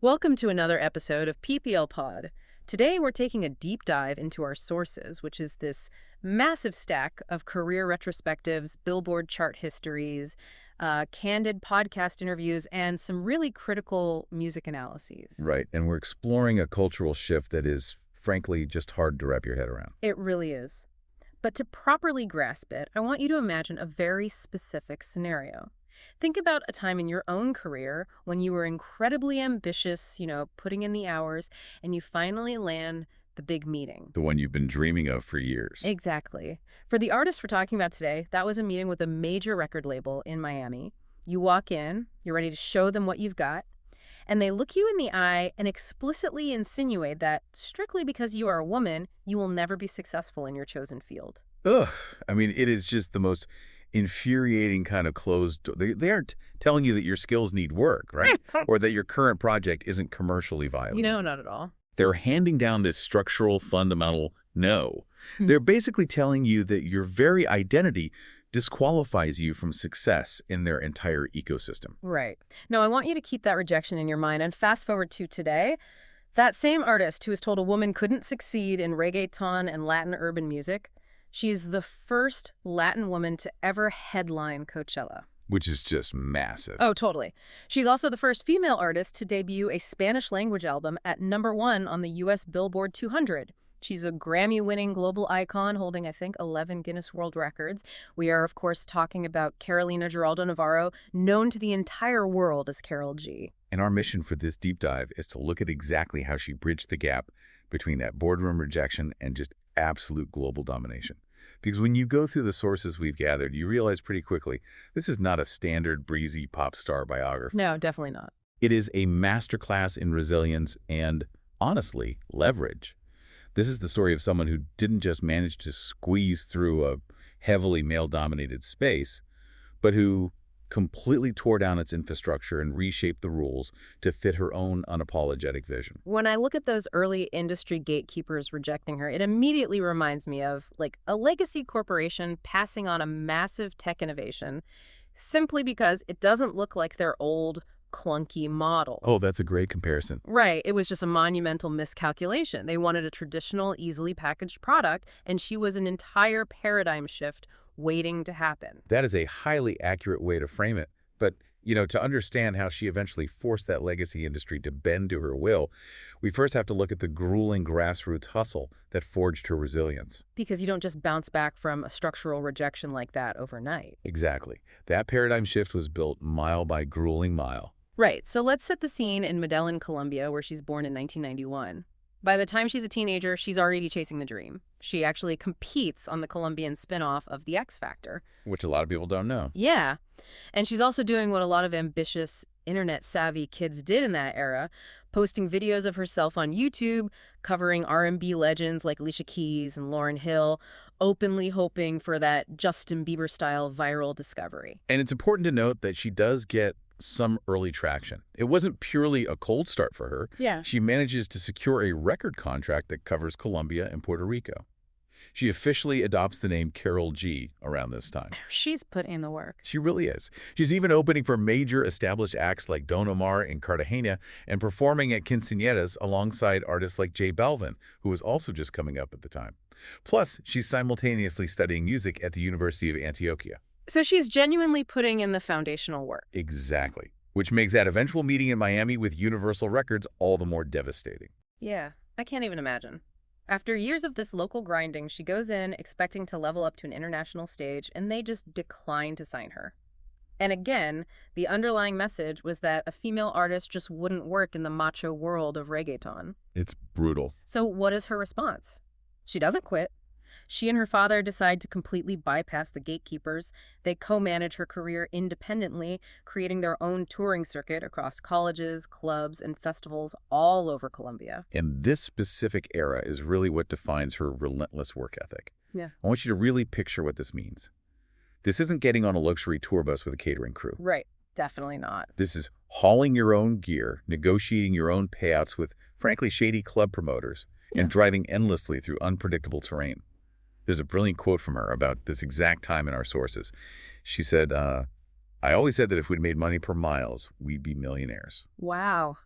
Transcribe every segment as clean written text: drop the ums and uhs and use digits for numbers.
Welcome to another episode of PPL Pod. Today we're taking a deep dive into our sources, which is this massive stack of career retrospectives, Billboard chart histories, candid podcast interviews, and some really critical music analyses. Right, and we're exploring a cultural shift that is, frankly, just hard to wrap your head around. It really is. But to properly grasp it, I want you to imagine a very specific scenario. Think about a time in your own career when you were incredibly ambitious, putting in the hours, and you finally land the big meeting. The one you've been dreaming of for years. Exactly. For the artist we're talking about today, that was a meeting with a major record label in Miami. You walk in, you're ready to show them what you've got, and they look you in the eye and explicitly insinuate that strictly because you are a woman, you will never be successful in your chosen field. Ugh. I mean, it is just the most infuriating kind of closed door. They aren't telling you that your skills need work, right? Or that your current project isn't commercially viable. Not at all. They're handing down this structural, fundamental no. They're basically telling you that your very identity disqualifies you from success in their entire ecosystem. Right. Now, I want you to keep that rejection in your mind and fast forward to today. That same artist who was told a woman couldn't succeed in reggaeton and Latin urban music, she's the first Latin woman to ever headline Coachella. Which is just massive. Oh, totally. She's also the first female artist to debut a Spanish-language album at #1 on the U.S. Billboard 200. She's a Grammy-winning global icon holding, I think, 11 Guinness World Records. We are, of course, talking about Carolina Giraldo Navarro, known to the entire world as Karol G. And our mission for this deep dive is to look at exactly how she bridged the gap between that boardroom rejection and just absolute global domination. Because when you go through the sources we've gathered, you realize pretty quickly this is not a standard breezy pop star biography. No, definitely not. It is a masterclass in resilience and, honestly, leverage. This is the story of someone who didn't just manage to squeeze through a heavily male-dominated space, but who completely tore down its infrastructure and reshaped the rules to fit her own unapologetic vision. When I look at those early industry gatekeepers rejecting her, it immediately reminds me of like a legacy corporation passing on a massive tech innovation simply because it doesn't look like their old clunky model. Oh, that's a great comparison. Right. It was just a monumental miscalculation. They wanted a traditional, easily packaged product, and she was an entire paradigm shift waiting to happen. That is a highly accurate way to frame it. But, to understand how she eventually forced that legacy industry to bend to her will, we first have to look at the grueling grassroots hustle that forged her resilience. Because you don't just bounce back from a structural rejection like that overnight. Exactly. That paradigm shift was built mile by grueling mile. Right. So let's set the scene in Medellin, Colombia, where she's born in 1991. By the time she's a teenager, she's already chasing the dream. She actually competes on the Colombian spinoff of The X Factor. Which a lot of people don't know. Yeah. And she's also doing what a lot of ambitious, internet-savvy kids did in that era, posting videos of herself on YouTube, covering R&B legends like Alicia Keys and Lauryn Hill, openly hoping for that Justin Bieber-style viral discovery. And it's important to note that she does get some early traction. It wasn't purely a cold start for her. Yeah. She manages to secure a record contract that covers Colombia and Puerto Rico. She officially adopts the name Karol G around this time. She's put in the work. She really is. She's even opening for major established acts like Don Omar in Cartagena and performing at quinceañeras alongside artists like J Balvin, who was also just coming up at the time. Plus, she's simultaneously studying music at the University of Antioquia. So she's genuinely putting in the foundational work. Exactly. Which makes that eventual meeting in Miami with Universal Records all the more devastating. Yeah, I can't even imagine. After years of this local grinding, she goes in expecting to level up to an international stage, and they just decline to sign her. And again, the underlying message was that a female artist just wouldn't work in the macho world of reggaeton. It's brutal. So what is her response? She doesn't quit. She and her father decide to completely bypass the gatekeepers. They co-manage her career independently, creating their own touring circuit across colleges, clubs, and festivals all over Colombia. And this specific era is really what defines her relentless work ethic. Yeah. I want you to really picture what this means. This isn't getting on a luxury tour bus with a catering crew. Right. Definitely not. This is hauling your own gear, negotiating your own payouts with, frankly, shady club promoters, and driving endlessly through unpredictable terrain. There's a brilliant quote from her about this exact time in our sources. She said, I always said that if we'd made money per miles, we'd be millionaires. Wow.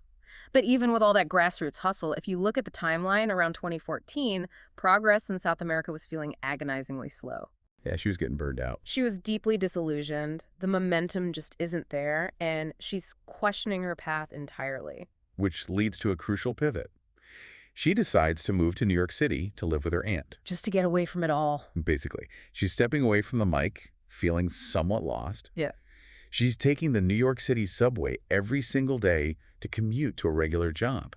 But even with all that grassroots hustle, if you look at the timeline around 2014, progress in South America was feeling agonizingly slow. Yeah, she was getting burned out. She was deeply disillusioned. The momentum just isn't there, and she's questioning her path entirely. Which leads to a crucial pivot. She decides to move to New York City to live with her aunt. Just to get away from it all. Basically, she's stepping away from the mic, feeling somewhat lost. Yeah. She's taking the New York City subway every single day to commute to a regular job.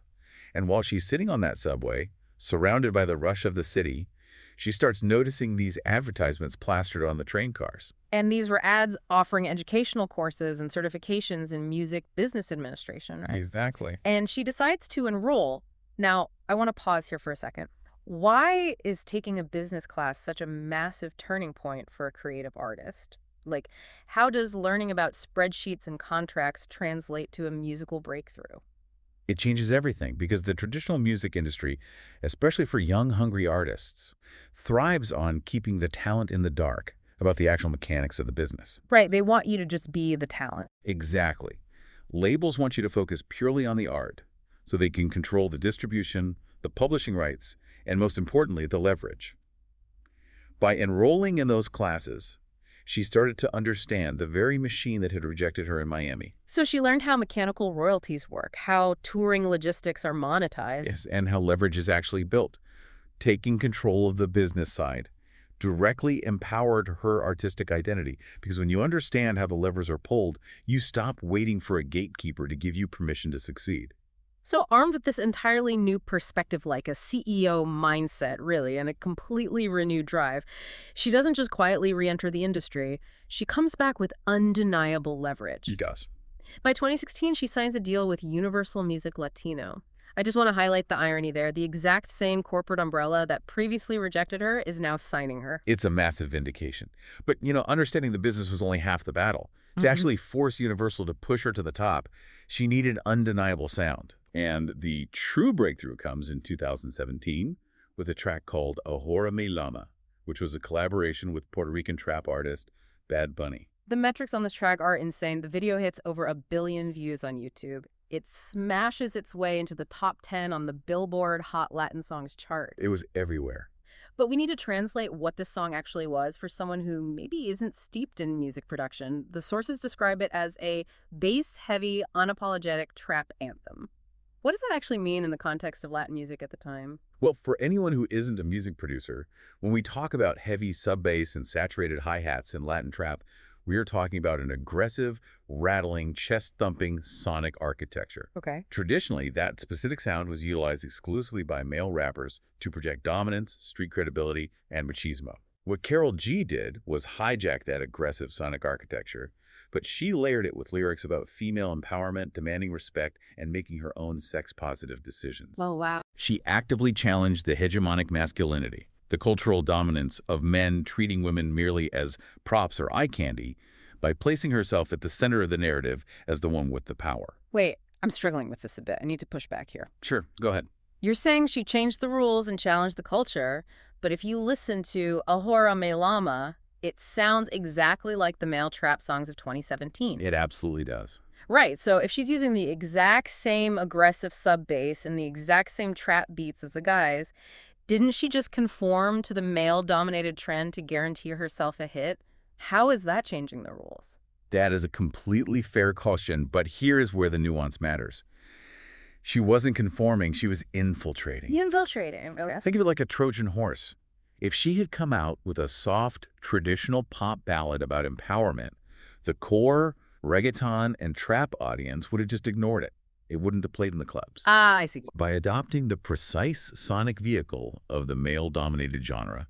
And while she's sitting on that subway, surrounded by the rush of the city, she starts noticing these advertisements plastered on the train cars. And these were ads offering educational courses and certifications in music business administration, right? Exactly. And she decides to enroll. Now, I want to pause here for a second. Why is taking a business class such a massive turning point for a creative artist? Like, how does learning about spreadsheets and contracts translate to a musical breakthrough? It changes everything because the traditional music industry, especially for young, hungry artists, thrives on keeping the talent in the dark about the actual mechanics of the business. Right, they want you to just be the talent. Exactly. Labels want you to focus purely on the art so they can control the distribution, the publishing rights, and most importantly, the leverage. By enrolling in those classes, she started to understand the very machine that had rejected her in Miami. So she learned how mechanical royalties work, how touring logistics are monetized. Yes, and how leverage is actually built. Taking control of the business side directly empowered her artistic identity, because when you understand how the levers are pulled, you stop waiting for a gatekeeper to give you permission to succeed. So armed with this entirely new perspective, like a CEO mindset, really, and a completely renewed drive, she doesn't just quietly re-enter the industry. She comes back with undeniable leverage. She does. By 2016, she signs a deal with Universal Music Latino. I just want to highlight the irony there. The exact same corporate umbrella that previously rejected her is now signing her. It's a massive vindication. But, understanding the business was only half the battle. To actually force Universal to push her to the top, she needed undeniable sound. And the true breakthrough comes in 2017 with a track called Ahora Me Llama, which was a collaboration with Puerto Rican trap artist Bad Bunny. The metrics on this track are insane. The video hits over 1 billion views on YouTube. It smashes its way into the top 10 on the Billboard Hot Latin Songs chart. It was everywhere. But we need to translate what this song actually was for someone who maybe isn't steeped in music production. The sources describe it as a bass-heavy, unapologetic trap anthem. What does that actually mean in the context of Latin music at the time? Well, for anyone who isn't a music producer, when we talk about heavy sub-bass and saturated hi-hats in Latin trap, we are talking about an aggressive, rattling, chest-thumping sonic architecture. Okay. Traditionally, that specific sound was utilized exclusively by male rappers to project dominance, street credibility, and machismo. What Karol G did was hijack that aggressive sonic architecture, but she layered it with lyrics about female empowerment, demanding respect, and making her own sex-positive decisions. Oh, wow. She actively challenged the hegemonic masculinity, the cultural dominance of men treating women merely as props or eye candy, by placing herself at the center of the narrative as the one with the power. Wait, I'm struggling with this a bit. I need to push back here. Sure, go ahead. You're saying she changed the rules and challenged the culture, but if you listen to Ahora Me Llama, it sounds exactly like the male trap songs of 2017. It absolutely does. Right, so if she's using the exact same aggressive sub-bass and the exact same trap beats as the guys, didn't she just conform to the male-dominated trend to guarantee herself a hit? How is that changing the rules? That is a completely fair question, but here is where the nuance matters. She wasn't conforming, she was infiltrating. Infiltrating, okay. Think of it like a Trojan horse. If she had come out with a soft, traditional pop ballad about empowerment, the core reggaeton and trap audience would have just ignored it. It wouldn't have played in the clubs. Ah, I see. By adopting the precise sonic vehicle of the male-dominated genre,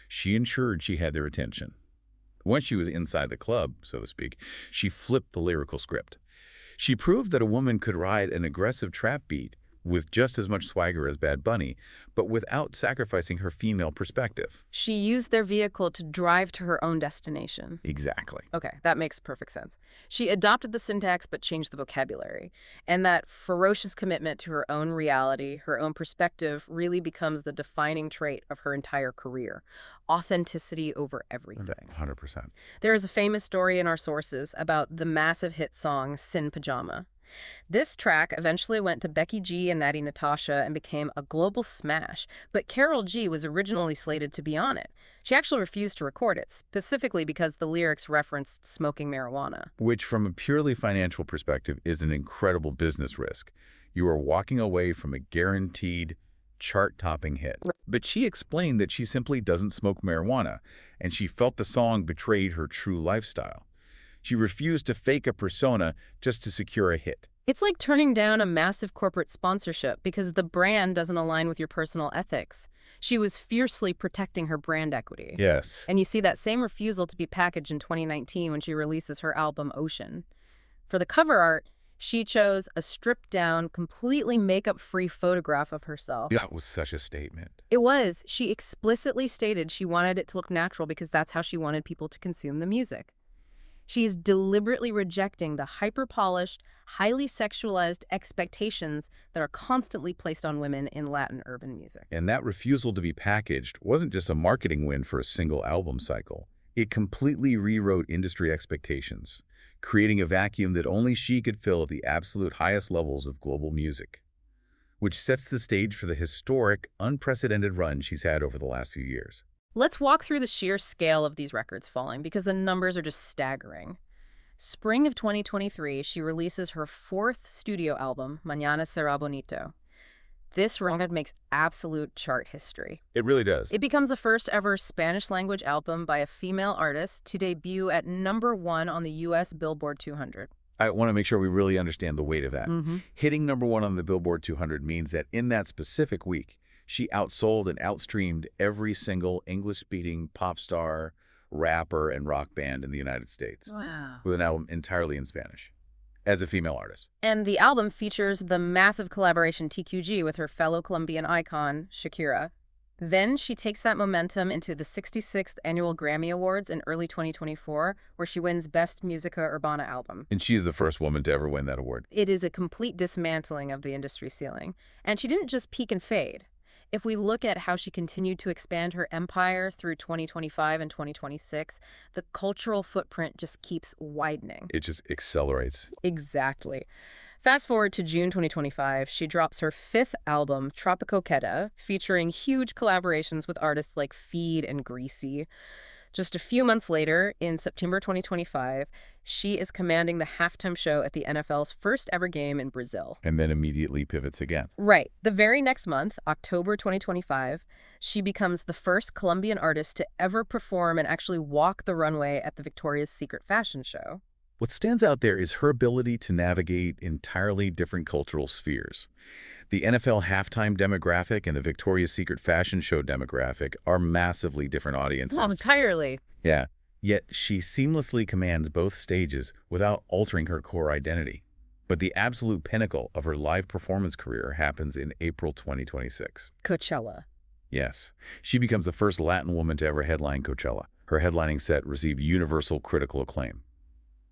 she ensured she had their attention. Once she was inside the club, so to speak, she flipped the lyrical script. She proved that a woman could ride an aggressive trap beat with just as much swagger as Bad Bunny, but without sacrificing her female perspective. She used their vehicle to drive to her own destination. Exactly. Okay, that makes perfect sense. She adopted the syntax but changed the vocabulary. And that ferocious commitment to her own reality, her own perspective, really becomes the defining trait of her entire career. Authenticity over everything. 100%. There is a famous story in our sources about the massive hit song Sin Pajama. This track eventually went to Becky G and Natty Natasha and became a global smash, but Karol G was originally slated to be on it. She actually refused to record it, specifically because the lyrics referenced smoking marijuana. Which, from a purely financial perspective, is an incredible business risk. You are walking away from a guaranteed chart-topping hit. But she explained that she simply doesn't smoke marijuana, and she felt the song betrayed her true lifestyle. She refused to fake a persona just to secure a hit. It's like turning down a massive corporate sponsorship because the brand doesn't align with your personal ethics. She was fiercely protecting her brand equity. Yes. And you see that same refusal to be packaged in 2019 when she releases her album Ocean. For the cover art, she chose a stripped-down, completely makeup-free photograph of herself. That was such a statement. It was. She explicitly stated she wanted it to look natural because that's how she wanted people to consume the music. She is deliberately rejecting the hyper-polished, highly sexualized expectations that are constantly placed on women in Latin urban music. And that refusal to be packaged wasn't just a marketing win for a single album cycle. It completely rewrote industry expectations, creating a vacuum that only she could fill at the absolute highest levels of global music, which sets the stage for the historic, unprecedented run she's had over the last few years. Let's walk through the sheer scale of these records falling because the numbers are just staggering. Spring of 2023, she releases her fourth studio album, Manana Sera Bonito. This record makes absolute chart history. It really does. It becomes the first ever Spanish-language album by a female artist to debut at #1 on the U.S. Billboard 200. I want to make sure we really understand the weight of that. Hitting #1 on the Billboard 200 means that in that specific week, she outsold and outstreamed every single English-speaking pop star, rapper, and rock band in the United States. Wow. With an album entirely in Spanish, as a female artist. And the album features the massive collaboration TQG with her fellow Colombian icon, Shakira. Then she takes that momentum into the 66th Annual Grammy Awards in early 2024, where she wins Best Musica Urbana Album. And she's the first woman to ever win that award. It is a complete dismantling of the industry ceiling. And she didn't just peak and fade. If we look at how she continued to expand her empire through 2025 and 2026, the cultural footprint just keeps widening. It just accelerates. Exactly. Fast forward to June 2025, she drops her fifth album, Tropico Queda, featuring huge collaborations with artists like Feed and Greasy. Just a few months later, in September 2025, she is commanding the halftime show at the NFL's first ever game in Brazil. And then immediately pivots again. Right. The very next month, October 2025, she becomes the first Colombian artist to ever perform and actually walk the runway at the Victoria's Secret fashion show. What stands out there is her ability to navigate entirely different cultural spheres. The NFL halftime demographic and the Victoria's Secret fashion show demographic are massively different audiences. Oh, entirely. Yeah, yet she seamlessly commands both stages without altering her core identity. But the absolute pinnacle of her live performance career happens in April 2026. Coachella. Yes, she becomes the first Latin woman to ever headline Coachella. Her headlining set received universal critical acclaim.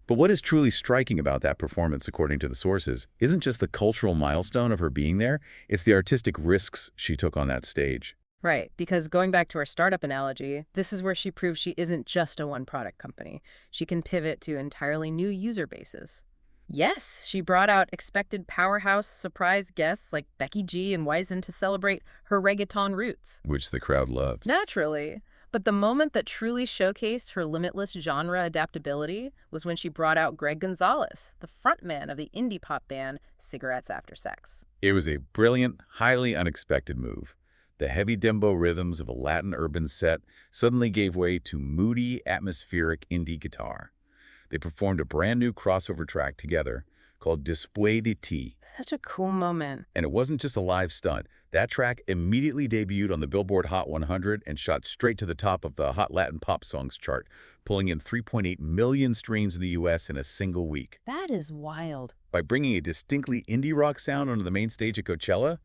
But what is truly striking about that performance, according to the sources, isn't just the cultural milestone of her being there, it's the artistic risks she took on that stage. Right, because going back to our startup analogy, this is where she proves she isn't just a one-product company. She can pivot to entirely new user bases. Yes, she brought out expected powerhouse surprise guests like Becky G and winRecent to celebrate her reggaeton roots. Which the crowd loved. Naturally. But the moment that truly showcased her limitless genre adaptability was when she brought out Greg Gonzalez, the frontman of the indie pop band Cigarettes After Sex. It was a brilliant, highly unexpected move. The heavy dembo rhythms of a Latin urban set suddenly gave way to moody, atmospheric indie guitar. They performed a brand new crossover track together called dismantled. Such a cool moment. And it wasn't just a live stunt. That track immediately debuted on the Billboard Hot 100 and shot straight to the top of the Hot Latin Pop Songs chart, pulling in 3.8 million streams in the U.S. in a single week. That is wild. By bringing a distinctly indie rock sound onto the main stage at Coachella,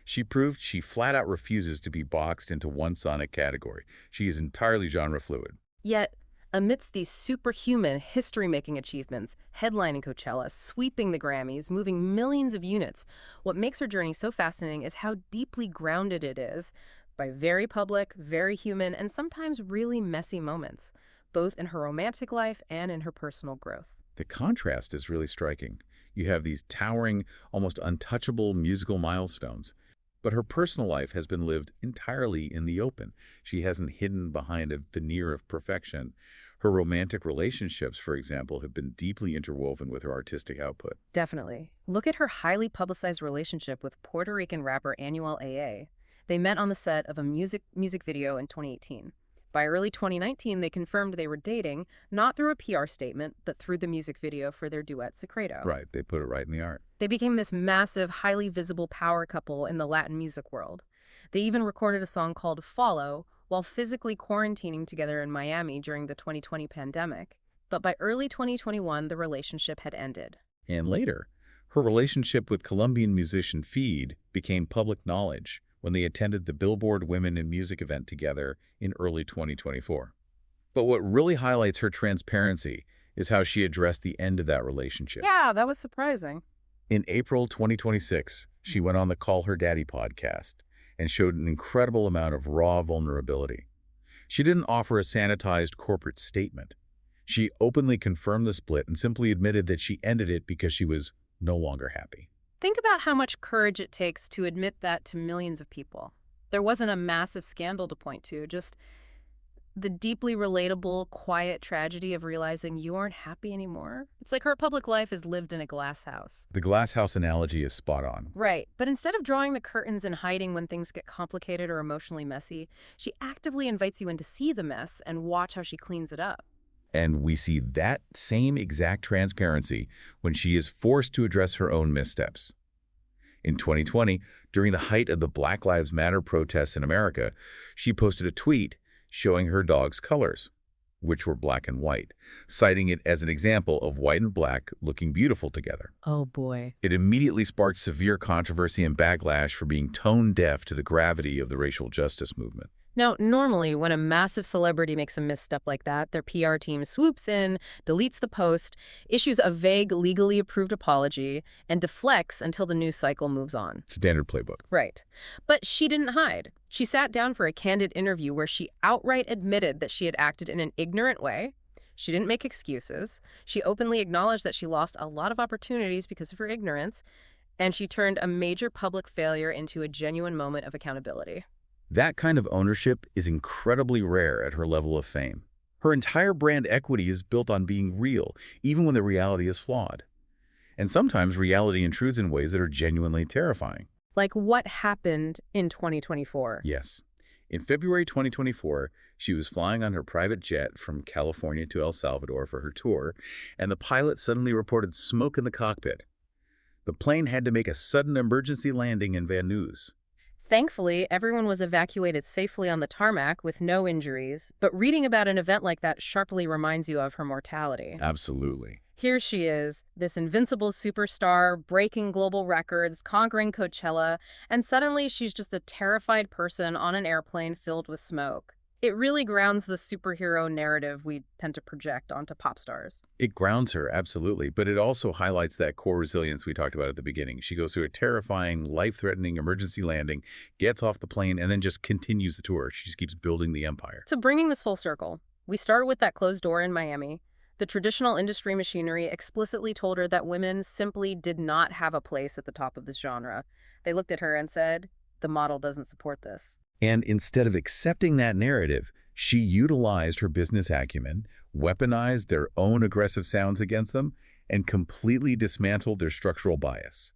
she proved she flat-out refuses to be boxed into one sonic category. She is entirely genre fluid. Yet, amidst these superhuman history-making achievements, headlining Coachella, sweeping the Grammys, moving millions of units, what makes her journey so fascinating is how deeply grounded it is by very public, very human, and sometimes really messy moments, both in her romantic life and in her personal growth. The contrast is really striking. You have these towering, almost untouchable musical milestones. But her personal life has been lived entirely in the open. She hasn't hidden behind a veneer of perfection. Her romantic relationships, for example, have been deeply interwoven with her artistic output. Definitely. Look at her highly publicized relationship with Puerto Rican rapper Anuel AA. They met on the set of a music video in 2018. By early 2019, they confirmed they were dating, not through a PR statement, but through the music video for their duet Secreto. Right, they put it right in the art. They became this massive, highly visible power couple in the Latin music world. They even recorded a song called Follow while physically quarantining together in Miami during the 2020 pandemic. But by early 2021, the relationship had ended. And later, her relationship with Colombian musician Feed became public knowledge when they attended the Billboard Women in Music event together in early 2024. But what really highlights her transparency is how she addressed the end of that relationship. Yeah, that was surprising. In April 2026, she went on the Call Her Daddy podcast and showed an incredible amount of raw vulnerability. She didn't offer a sanitized corporate statement. She openly confirmed the split and simply admitted that she ended it because she was no longer happy. Think about how much courage it takes to admit that to millions of people. There wasn't a massive scandal to point to, just the deeply relatable, quiet tragedy of realizing you aren't happy anymore. It's like her public life is lived in a glass house. The glass house analogy is spot on. Right, but instead of drawing the curtains and hiding when things get complicated or emotionally messy, she actively invites you in to see the mess and watch how she cleans it up. And we see that same exact transparency when she is forced to address her own missteps. In 2020, during the height of the Black Lives Matter protests in America, she posted a tweet showing her dog's colors, which were black and white, citing it as an example of white and black looking beautiful together. Oh boy. It immediately sparked severe controversy and backlash for being tone deaf to the gravity of the racial justice movement. Now, normally, when a massive celebrity makes a misstep like that, their PR team swoops in, deletes the post, issues a vague, legally approved apology, and deflects until the news cycle moves on. Standard playbook. Right. But she didn't hide. She sat down for a candid interview where she outright admitted that she had acted in an ignorant way. She didn't make excuses. She openly acknowledged that she lost a lot of opportunities because of her ignorance, and she turned a major public failure into a genuine moment of accountability. That kind of ownership is incredibly rare at her level of fame. Her entire brand equity is built on being real, even when the reality is flawed. And sometimes reality intrudes in ways that are genuinely terrifying. Like what happened in 2024? Yes. In February 2024, she was flying on her private jet from California to El Salvador for her tour, and the pilot suddenly reported smoke in the cockpit. The plane had to make a sudden emergency landing in Van Nuys. Thankfully, everyone was evacuated safely on the tarmac with no injuries, but reading about an event like that sharply reminds you of her mortality. Absolutely. Here she is, this invincible superstar, breaking global records, conquering Coachella, and suddenly she's just a terrified person on an airplane filled with smoke. It really grounds the superhero narrative we tend to project onto pop stars. It grounds her, absolutely, but it also highlights that core resilience we talked about at the beginning. She goes through a terrifying, life-threatening emergency landing, gets off the plane, and then just continues the tour. She just keeps building the empire. So bringing this full circle, we started with that closed door in Miami. The traditional industry machinery explicitly told her that women simply did not have a place at the top of this genre. They looked at her and said, the model doesn't support this. And instead of accepting that narrative, she utilized her business acumen, weaponized their own aggressive sounds against them, and completely dismantled their structural bias.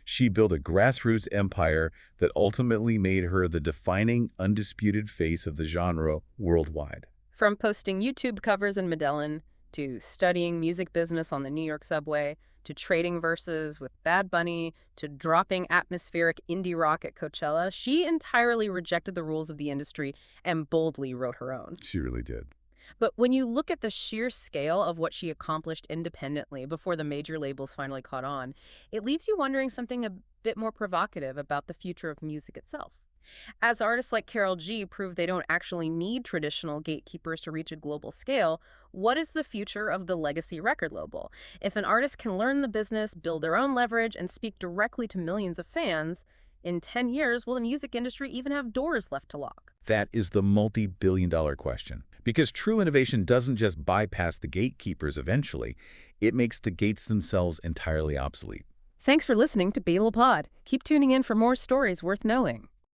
She built a grassroots empire that ultimately made her the defining, undisputed face of the genre worldwide. From posting YouTube covers in Medellin, to studying music business on the New York subway, to trading verses with Bad Bunny, to dropping atmospheric indie rock at Coachella, she entirely rejected the rules of the industry and boldly wrote her own. She really did. But when you look at the sheer scale of what she accomplished independently before the major labels finally caught on, it leaves you wondering something a bit more provocative about the future of music itself. As artists like Karol G prove they don't actually need traditional gatekeepers to reach a global scale, what is the future of the legacy record label? If an artist can learn the business, build their own leverage, and speak directly to millions of fans, in 10 years, will the music industry even have doors left to lock? That is the multi-billion-dollar question. Because true innovation doesn't just bypass the gatekeepers eventually, It makes the gates themselves entirely obsolete. Thanks for listening to Beetle Pod. Keep tuning in for more stories worth knowing.